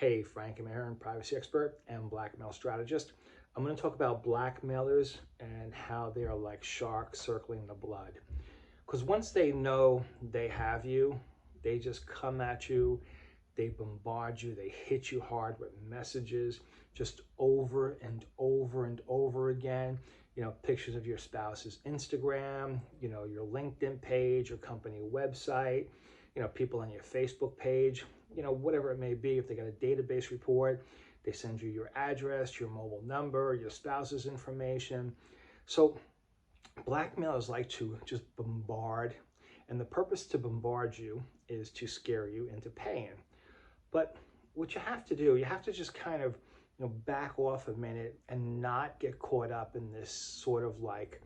Hey, Frank, I'm Ahearn, privacy expert and blackmail strategist. I'm going to talk about blackmailers and how they are like sharks circling the blood. Because once they know they have you, they just come at you, they bombard you, they hit you hard with messages just over and over and over again. Pictures of your spouse's Instagram, your LinkedIn page, your company website, people on your Facebook page, whatever it may be. If they got a database report, they send you your address, your mobile number, your spouse's information. So blackmailers like to just bombard, and the purpose to bombard you is to scare you into paying. But what you have to do, you have to just kind of back off a minute and not get caught up in this sort of like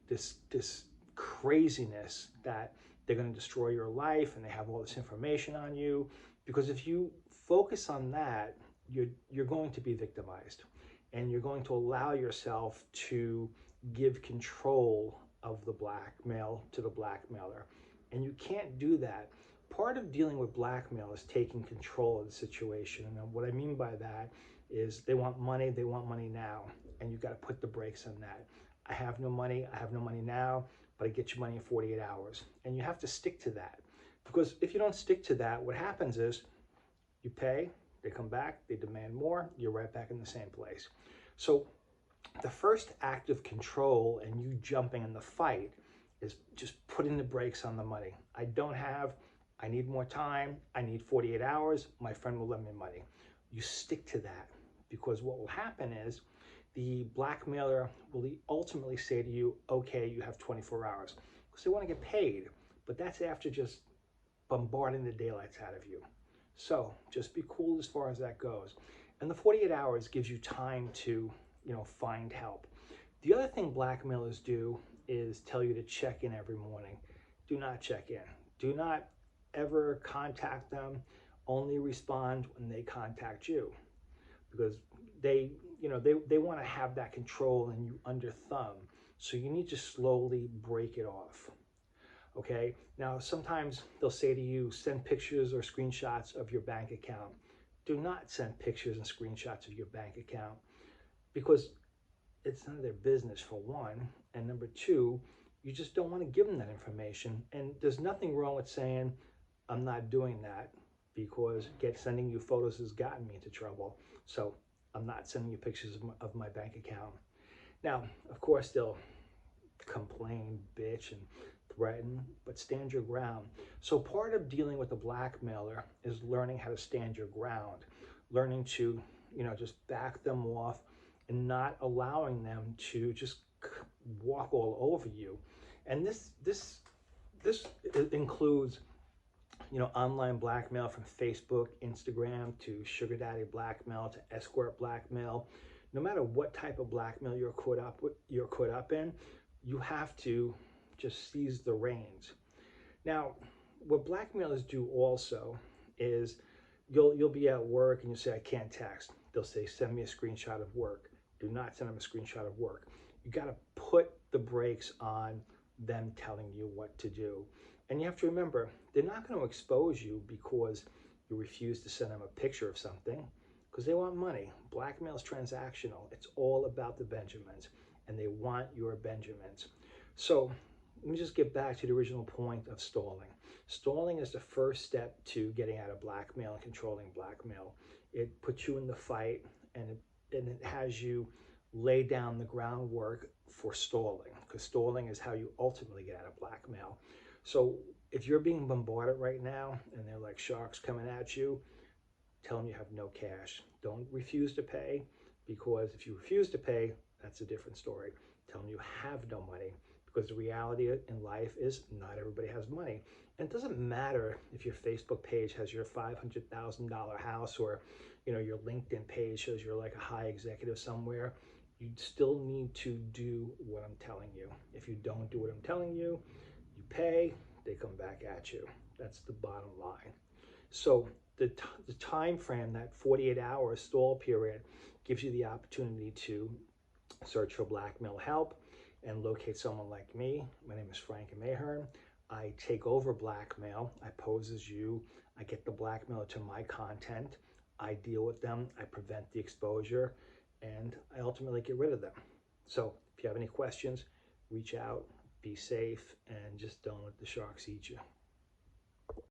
this craziness that they're going to destroy your life and they have all this information on you. Because if you focus on that, you're going to be victimized, and you're going to allow yourself to give control of the blackmail to the blackmailer. And you can't do that. Part of dealing with blackmail is taking control of the situation. And what I mean by that is they want money now, and you've got to put the brakes on that. I have no money now, but I get you money in 48 hours. And you have to stick to that. Because if you don't stick to that, what happens is you pay, they come back, they demand more, you're right back in the same place. So the first act of control and you jumping in the fight is just putting the brakes on the money. I need more time, I need 48 hours, my friend will lend me money. You stick to that, because what will happen is the blackmailer will ultimately say to you, okay, you have 24 hours, because they want to get paid, but that's after just bombarding the daylights out of you. So just be cool as far as that goes. And the 48 hours gives you time to, find help. The other thing blackmailers do is tell you to check in every morning. Do not check in. Do not ever contact them. Only respond when they contact you, because they want to have that control and you under thumb. So you need to slowly break it off. Okay. Now, sometimes they'll say to you, send pictures or screenshots of your bank account. Do not send pictures and screenshots of your bank account, because it's none of their business, for one. And number two, you just don't want to give them that information. And there's nothing wrong with saying, I'm not doing that, because sending you photos has gotten me into trouble. So I'm not sending you pictures of my bank account. Now, of course, they'll complain, bitch, and threaten, but stand your ground. So part of dealing with the blackmailer is learning how to stand your ground, learning to, just back them off and not allowing them to just walk all over you. And this includes, online blackmail from Facebook, Instagram, to sugar daddy blackmail, to escort blackmail. No matter what type of blackmail you're caught up in, you have to just seize the reins. Now, what blackmailers do also is you'll be at work and you say, I can't text. They'll say, send me a screenshot of work. Do not send them a screenshot of work. You got to put the brakes on them telling you what to do. And you have to remember, they're not going to expose you because you refuse to send them a picture of something, because they want money. Blackmail is transactional. It's all about the Benjamins, and they want your Benjamins. So let me just get back to the original point of stalling. Stalling is the first step to getting out of blackmail and controlling blackmail. It puts you in the fight, and it has you lay down the groundwork for stalling, because stalling is how you ultimately get out of blackmail. So if you're being bombarded right now and they're like sharks coming at you, tell them you have no cash. Don't refuse to pay, because if you refuse to pay, that's a different story. Tell them you have no money, because the reality in life is not everybody has money. And it doesn't matter if your Facebook page has your $500,000 house, or your LinkedIn page shows you're like a high executive somewhere. You still need to do what I'm telling you. If you don't do what I'm telling you, you pay, they come back at you. That's the bottom line. So the time frame, that 48-hour stall period, gives you the opportunity to search for blackmail help and locate someone like me. My name is Frank Ahearn. I take over blackmail. I pose as you. I get the blackmailer to my content. I deal with them, I prevent the exposure, and I ultimately get rid of them. So if you have any questions, reach out, be safe, and just don't let the sharks eat you.